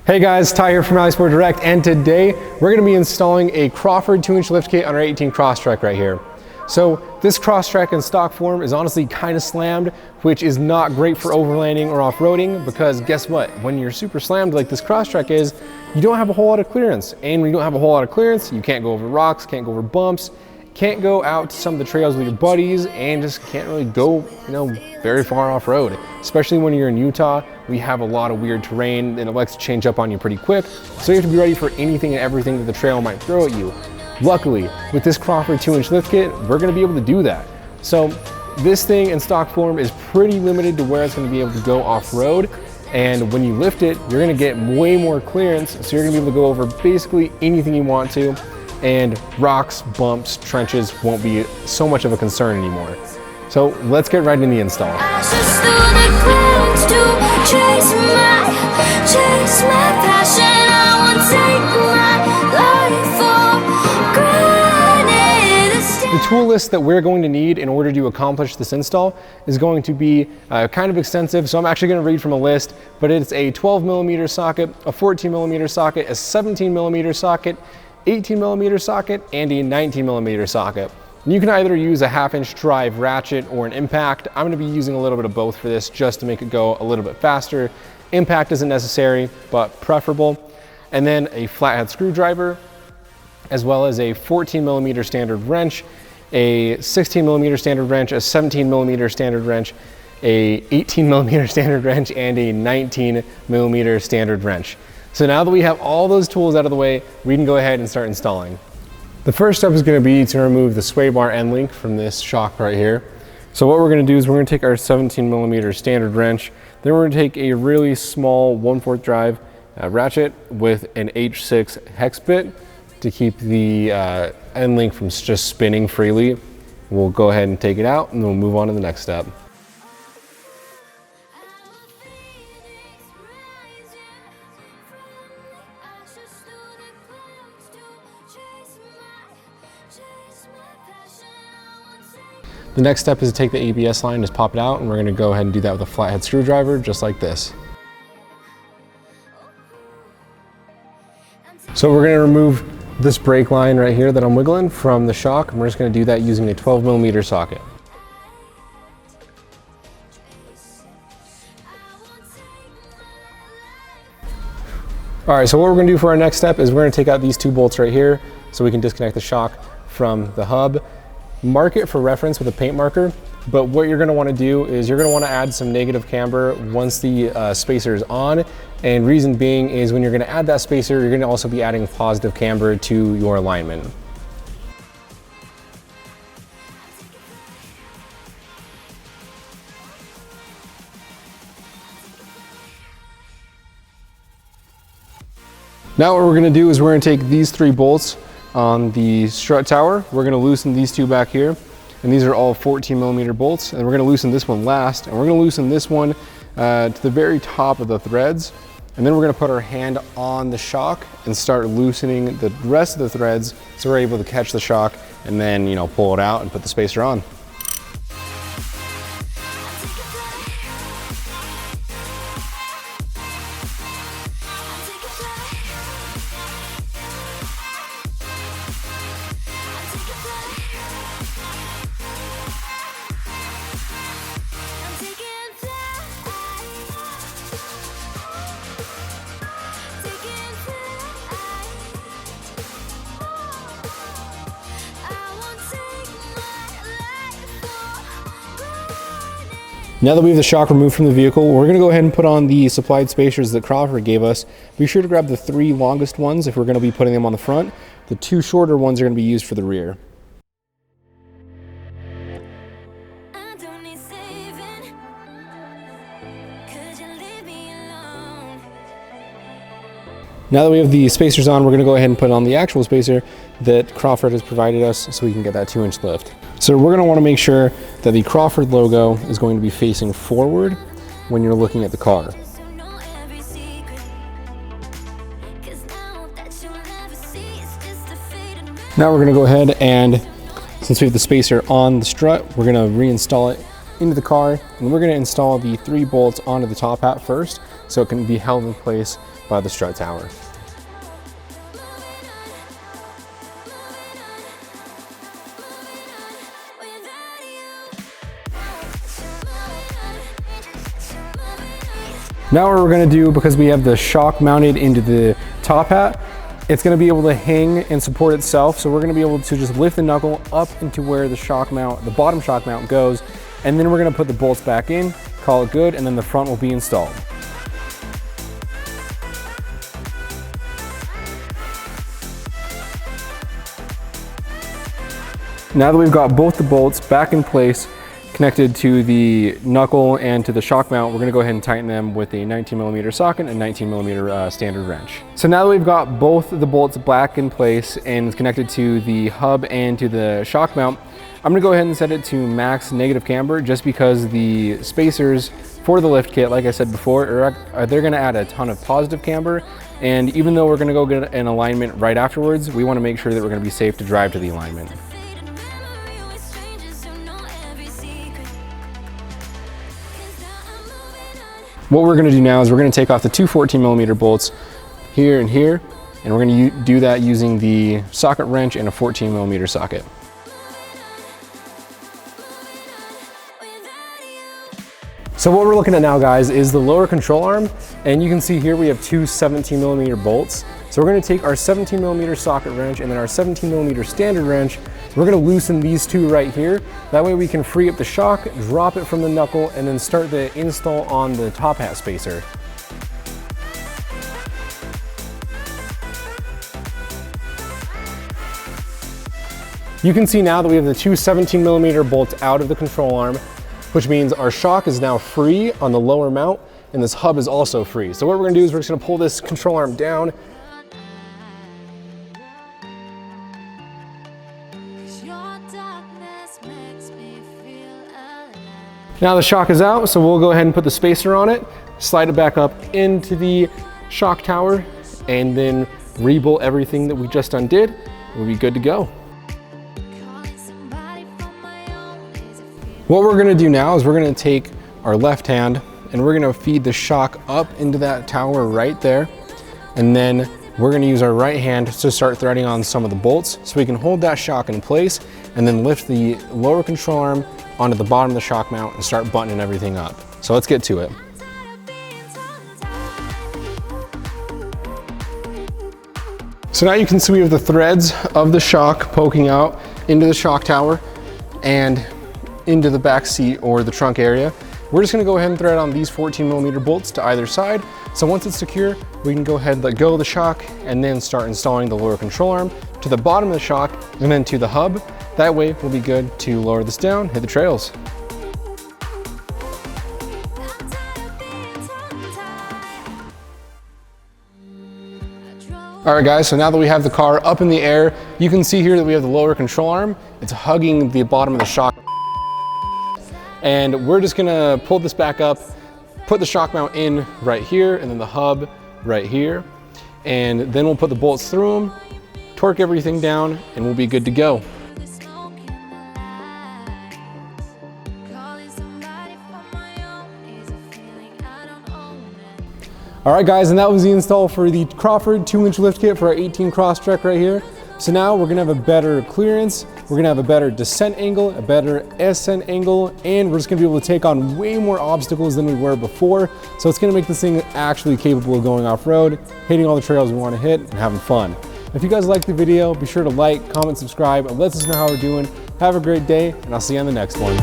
Hey guys, Ty here from Sport Direct, and today we're going to be installing a Crawford 2-inch lift kit on our 18 Crosstrek right here. So this Crosstrek in stock form is honestly kind of slammed, which is not great for overlanding or off-roading, because guess what? When you're super slammed like this Crosstrek is, you don't have a whole lot of clearance. And when you don't have a whole lot of clearance, you can't go over rocks, can't go over bumps, can't go out to some of the trails with your buddies, and just can't really go, very far off-road. Especially when you're in Utah, we have a lot of weird terrain and it likes to change up on you pretty quick. So you have to be ready for anything and everything that the trail might throw at you. Luckily, with this Crawford 2-inch lift kit, we're gonna be able to do that. So this thing in stock form is pretty limited to where it's gonna be able to go off-road. And when you lift it, you're gonna get way more clearance. So you're gonna be able to go over basically anything you want to. And rocks, bumps, trenches won't be so much of a concern anymore. So let's get right into the install. The tool list that we're going to need in order to accomplish this install is going to be kind of extensive, so I'm actually going to read from a list, but it's a 12mm socket, a 14mm socket, a 17mm socket, 18mm socket, and a 19mm socket. And you can either use a 1/2-inch drive ratchet or an impact. I'm going to be using a little bit of both for this just to make it go a little bit faster. Impact isn't necessary, but preferable. And then a flathead screwdriver, as well as a 14mm standard wrench, a 16mm standard wrench, a 17mm standard wrench, a 18mm standard wrench, and a 19mm standard wrench. So now that we have all those tools out of the way, we can go ahead and start installing. The first step is going to be to remove the sway bar end link from this shock right here. So what we're going to do is we're going to take our 17mm standard wrench, then we're going to take a really small 1/4 drive ratchet with an H6 hex bit to keep the end link from just spinning freely. We'll go ahead and take it out and then we'll move on to the next step. The next step is to take the ABS line, just pop it out, and we're going to go ahead and do that with a flathead screwdriver, just like this. So we're going to remove this brake line right here that I'm wiggling from the shock, and we're just going to do that using a 12mm socket. All right, so what we're going to do for our next step is we're going to take out these two bolts right here so we can disconnect the shock from the hub. Mark it for reference with a paint marker, but what you're going to want to do is you're going to want to add some negative camber once the spacer is on, and reason being is when you're going to add that spacer, you're going to also be adding positive camber to your alignment. Now what we're going to do is we're going to take these 3 bolts on the strut tower. We're going to loosen these 2 back here, and these are all 14mm bolts, and we're going to loosen this one last, and we're going to loosen this one to the very top of the threads, and then we're going to put our hand on the shock and start loosening the rest of the threads so we're able to catch the shock and then pull it out and put the spacer on. Now that we have the shock removed from the vehicle, we're going to go ahead and put on the supplied spacers that Crawford gave us. Be sure to grab the 3 longest ones if we're going to be putting them on the front. The 2 shorter ones are going to be used for the rear. Now that we have the spacers on, we're going to go ahead and put on the actual spacer that Crawford has provided us so we can get that 2-inch lift. So we're going to want to make sure that the Crawford logo is going to be facing forward when you're looking at the car. Now we're going to go ahead and, since we have the spacer on the strut, we're going to reinstall it into the car, and we're going to install the 3 bolts onto the top hat first so it can be held in place by the strut tower. Now what we're gonna do, because we have the shock mounted into the top hat, it's gonna be able to hang and support itself. So we're gonna be able to just lift the knuckle up into where the shock mount, the bottom shock mount goes, and then we're gonna put the bolts back in, call it good, and then the front will be installed. Now that we've got both the bolts back in place, connected to the knuckle and to the shock mount, we're gonna go ahead and tighten them with a 19mm socket and 19mm standard wrench. So now that we've got both the bolts back in place and it's connected to the hub and to the shock mount, I'm gonna go ahead and set it to max negative camber, just because the spacers for the lift kit, like I said before, they're gonna add a ton of positive camber. And even though we're gonna go get an alignment right afterwards, we wanna make sure that we're gonna be safe to drive to the alignment. What we're gonna do now is we're gonna take off the two 14mm bolts here and here, and we're gonna do that using the socket wrench and a 14mm socket. So what we're looking at now, guys, is the lower control arm, and you can see here we have two 17mm bolts. So we're gonna take our 17mm socket wrench and then our 17mm standard wrench. We're gonna loosen these two right here. That way we can free up the shock, drop it from the knuckle, and then start the install on the top hat spacer. You can see now that we have the two 17mm bolts out of the control arm, which means our shock is now free on the lower mount, and this hub is also free. So what we're gonna do is we're just gonna pull this control arm down. Now the shock is out, so we'll go ahead and put the spacer on it, slide it back up into the shock tower, and then re-bolt everything that we just undid. We'll be good to go. What we're gonna do now is we're gonna take our left hand and we're gonna feed the shock up into that tower right there. And then we're gonna use our right hand to start threading on some of the bolts so we can hold that shock in place and then lift the lower control arm onto the bottom of the shock mount and start buttoning everything up. So let's get to it. So now you can see we have the threads of the shock poking out into the shock tower and into the back seat or the trunk area. We're just gonna go ahead and thread on these 14mm bolts to either side. So once it's secure, we can go ahead and let go of the shock and then start installing the lower control arm to the bottom of the shock and then to the hub. That way we'll be good to lower this down, hit the trails. All right guys, so now that we have the car up in the air, you can see here that we have the lower control arm. It's hugging the bottom of the shock. And we're just gonna pull this back up, put the shock mount in right here, and then the hub right here. And then we'll put the bolts through them, torque everything down, and we'll be good to go. All right guys, and that was the install for the Crawford 2-inch lift kit for our 18 Crosstrek right here. So now we're gonna have a better clearance, we're gonna have a better descent angle, a better ascent angle, and we're just gonna be able to take on way more obstacles than we were before. So it's gonna make this thing actually capable of going off-road, hitting all the trails we wanna hit, and having fun. If you guys liked the video, be sure to like, comment, subscribe, and let us know how we're doing. Have a great day, and I'll see you on the next one.